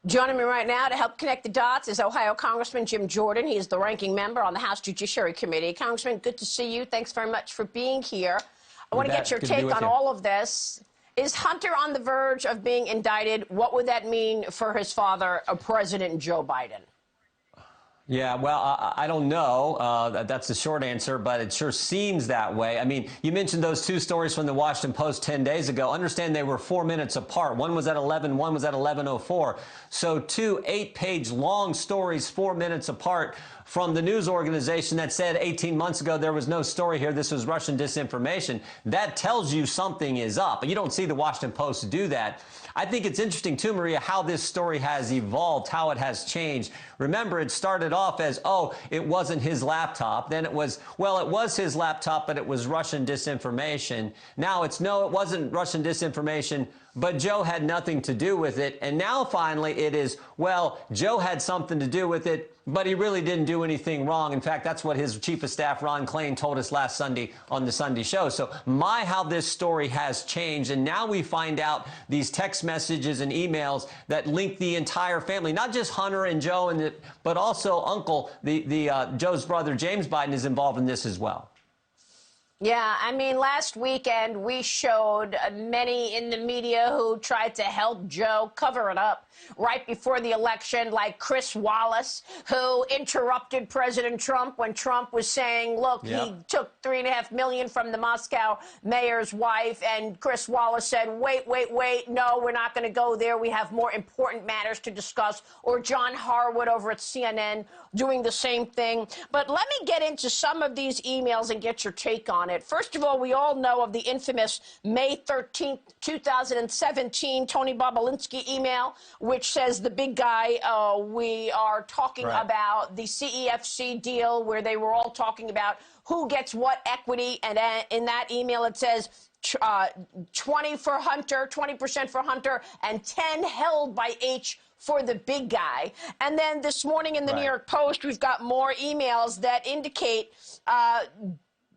Joining me right now to help connect the dots is Ohio Congressman Jim Jordan. He is the ranking member on the House Judiciary Committee. Congressman, good to see you. Thanks very much for being here. I want to get your take on all of this. Is Hunter on the verge of being indicted? What would that mean for his father, President Joe Biden? Yeah, well, I don't know. That's the short answer, but it sure seems that way. I mean, you mentioned those two stories from the Washington Post 10 days ago. Understand they were 4 minutes apart. One was at 11, one was at 11:04. So two 8-page long stories, 4 minutes apart, from the news organization that said 18 months ago there was no story here, this was Russian disinformation. That tells you something is up. You don't see the Washington Post do that. I think it's interesting, too, Maria, how this story has evolved, how it has changed. Remember, it started off as, oh, it wasn't his laptop. Then it was, well, it was his laptop, but it was Russian disinformation. Now it's, no, it wasn't Russian disinformation, but Joe had nothing to do with it. And now, finally, it is, well, Joe had something to do with it, but he really didn't do anything wrong. In fact, that's what his chief of staff, Ron Klain, told us last Sunday on the Sunday show. So how this story has changed. And now we find out these text messages and emails that link the entire family, not just Hunter and Joe, but also Uncle, Joe's brother, James Biden, is involved in this as well. Yeah, I mean, last weekend we showed many in the media who tried to help Joe cover it up right before the election, like Chris Wallace, who interrupted President Trump when Trump was saying, look, he took $3.5 million from the Moscow mayor's wife. And Chris Wallace said, wait, no, we're not going to go there. We have more important matters to discuss. Or John Harwood over at CNN doing the same thing. But let me get into some of these emails and get your take on it. First of all, we all know of the infamous May 13th, 2017 Tony Bobolinsky email, which says the big guy, we are talking about the CEFC deal where they were all talking about who gets what equity. And in that email, it says 20 for Hunter, 20% for Hunter, and 10 held by H for the big guy. And then this morning in the New York Post, we've got more emails that indicate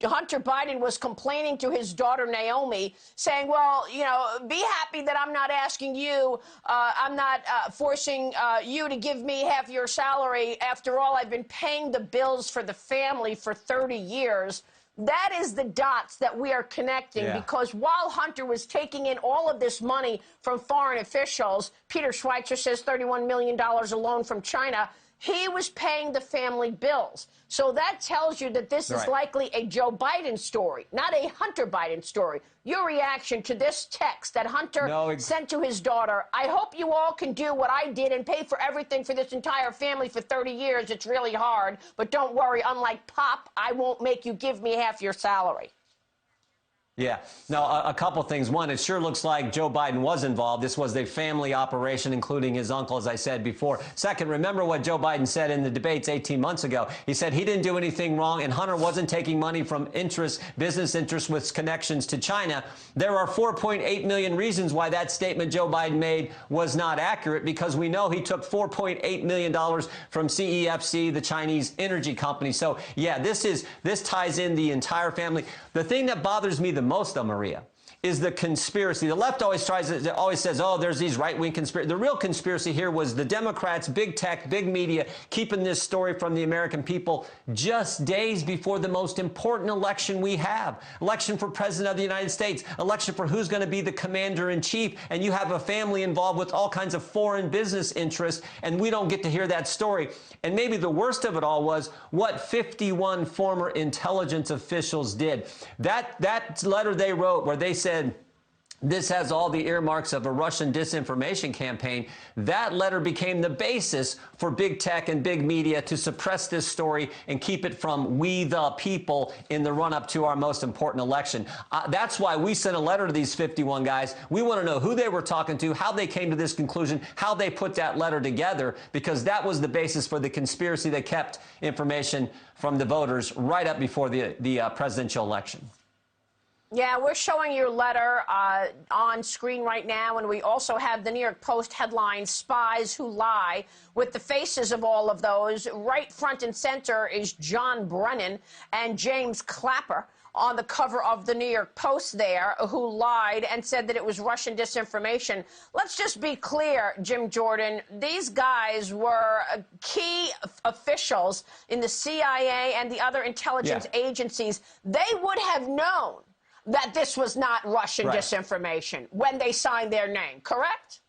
Hunter Biden was complaining to his daughter, Naomi, saying, well, you know, be happy that I'm not asking you, I'm not forcing you to give me half your salary. After all, I've been paying the bills for the family for 30 years. That is the dots that we are connecting, because while Hunter was taking in all of this money from foreign officials, Peter Schweitzer says $31 million alone from China, he was paying the family bills. So that tells you that this is likely a Joe Biden story, not a Hunter Biden story. Your reaction to this text that Hunter sent to his daughter: I hope you all can do what I did and pay for everything for this entire family for 30 years. It's really hard, but don't worry. Unlike Pop, I won't make you give me half your salary. Yeah. No, a couple things. One, it sure looks like Joe Biden was involved. This was a family operation, including his uncle, as I said before. Second, remember what Joe Biden said in the debates 18 months ago. He said he didn't do anything wrong, and Hunter wasn't taking money from business interests with connections to China. There are 4.8 million reasons why that statement Joe Biden made was not accurate, because we know he took $4.8 million from CEFC, the Chinese energy company. So, yeah, this ties in the entire family. The thing that bothers me the most, though, Maria, is the conspiracy. The left always says, oh, there's these right-wing conspiracy. The real conspiracy here was the Democrats, big tech, big media, keeping this story from the American people just days before the most important election we have. Election for president of the United States, election for who's going to be the commander-in-chief, and you have a family involved with all kinds of foreign business interests, and we don't get to hear that story. And maybe the worst of it all was what 51 former intelligence officials did. That letter they wrote where they said, this has all the earmarks of a Russian disinformation campaign. That letter became the basis for big tech and big media to suppress this story and keep it from we the people in the run-up to our most important election. That's why we sent a letter to these 51 guys. We want to know who they were talking to, how they came to this conclusion, how they put that letter together, because that was the basis for the conspiracy that kept information from the voters right up before the presidential election. Yeah, we're showing your letter on screen right now, and we also have the New York Post headline, Spies Who Lie, with the faces of all of those. Right front and center is John Brennan and James Clapper. on the cover of the New York Post there who lied and said that it was Russian disinformation. Let's just be clear, Jim Jordan, these guys were key officials in the CIA and the other intelligence agencies. They would have known that this was not Russian disinformation when they signed their name, correct?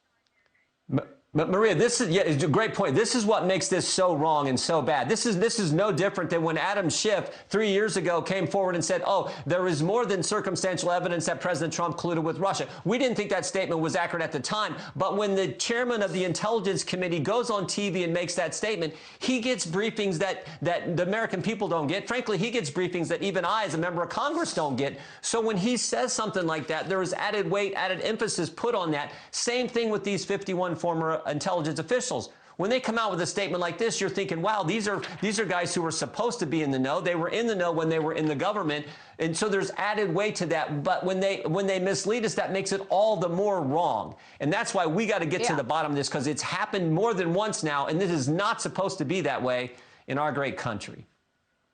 But Maria, this is it's a great point. This is what makes this so wrong and so bad. This is no different than when Adam Schiff 3 years ago came forward and said, "Oh, there is more than circumstantial evidence that President Trump colluded with Russia." We didn't think that statement was accurate at the time, but when the chairman of the Intelligence Committee goes on TV and makes that statement, he gets briefings that the American people don't get. Frankly, he gets briefings that even I, as a member of Congress, don't get. So when he says something like that, there is added weight, added emphasis put on that. Same thing with these 51 former intelligence officials. When they come out with a statement like this, you're thinking, wow, these are guys who were supposed to be in the know. They were in the know when they were in the government. And so there's added weight to that. But when they mislead us, that makes it all the more wrong. And that's why we got to get to the bottom of this, because it's happened more than once now. And this is not supposed to be that way in our great country.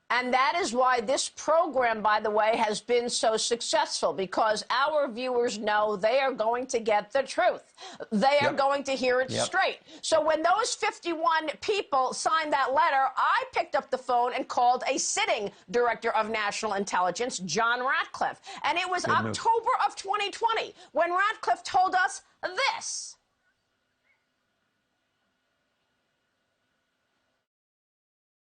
And that is why this program, by the way, has been so successful, because our viewers know they are going to get the truth. They are going to hear it straight. So when those 51 people signed that letter, I picked up the phone and called a sitting director of national intelligence, John Ratcliffe. And it was October of 2020 when Ratcliffe told us this.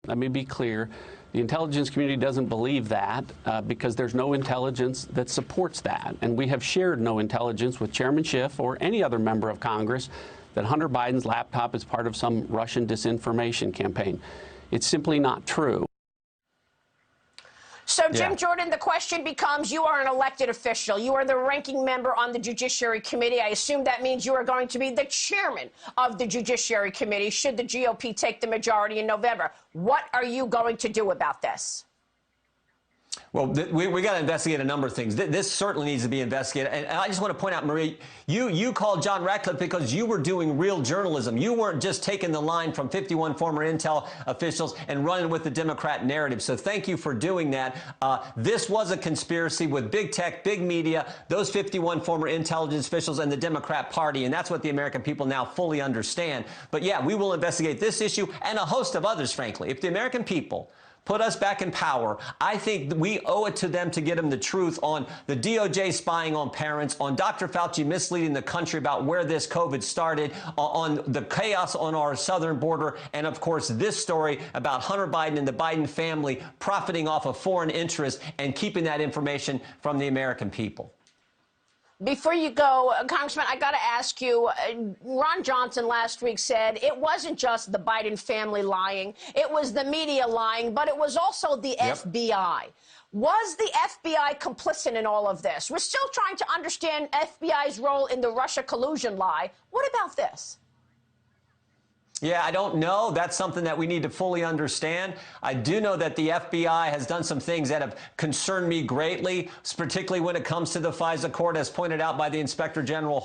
Let me be clear. The intelligence community doesn't believe that because there's no intelligence that supports that. And we have shared no intelligence with Chairman Schiff or any other member of Congress that Hunter Biden's laptop is part of some Russian disinformation campaign. It's simply not true. So, Jim Jordan, the question becomes, you are an elected official. You are the ranking member on the Judiciary Committee. I assume that means you are going to be the chairman of the Judiciary Committee should the GOP take the majority in November. What are you going to do about this? Well, we got to investigate a number of things. This certainly needs to be investigated. And I just want to point out, Marie, you called John Ratcliffe because you were doing real journalism. You weren't just taking the line from 51 former intel officials and running with the Democrat narrative. So thank you for doing that. This was a conspiracy with big tech, big media, those 51 former intelligence officials and the Democrat Party. And that's what the American people now fully understand. But yeah, we will investigate this issue and a host of others, frankly. If the American people put us back in power, I think we owe it to them to get them the truth on the DOJ spying on parents, on Dr. Fauci misleading the country about where this COVID started, on the chaos on our southern border, and of course this story about Hunter Biden and the Biden family profiting off of foreign interests and keeping that information from the American people. Before you go, Congressman, I got to ask you, Ron Johnson last week said it wasn't just the Biden family lying, it was the media lying, but it was also the FBI. Was the FBI complicit in all of this? We're still trying to understand FBI's role in the Russia collusion lie. What about this? Yeah, I don't know. That's something that we need to fully understand. I do know that the FBI has done some things that have concerned me greatly, particularly when it comes to the FISA court, as pointed out by the Inspector General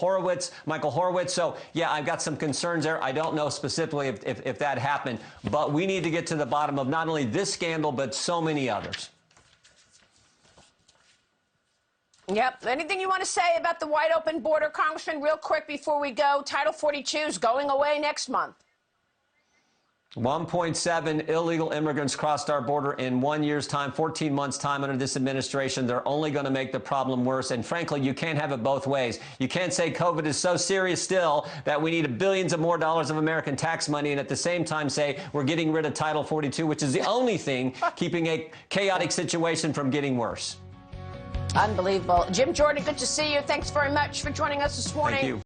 Michael Horowitz. So, yeah, I've got some concerns there. I don't know specifically if that happened, but we need to get to the bottom of not only this scandal, but so many others. Yep. Anything you want to say about the wide open border, Congressman, real quick before we go? Title 42 is going away next month. 1.7 illegal immigrants crossed our border in 1 year's time, 14 months' time under this administration. They're only going to make the problem worse. And frankly, you can't have it both ways. You can't say COVID is so serious still that we need billions of more dollars of American tax money and at the same time say we're getting rid of Title 42, which is the only thing keeping a chaotic situation from getting worse. Unbelievable. Jim Jordan, good to see you. Thanks very much for joining us this morning. Thank you.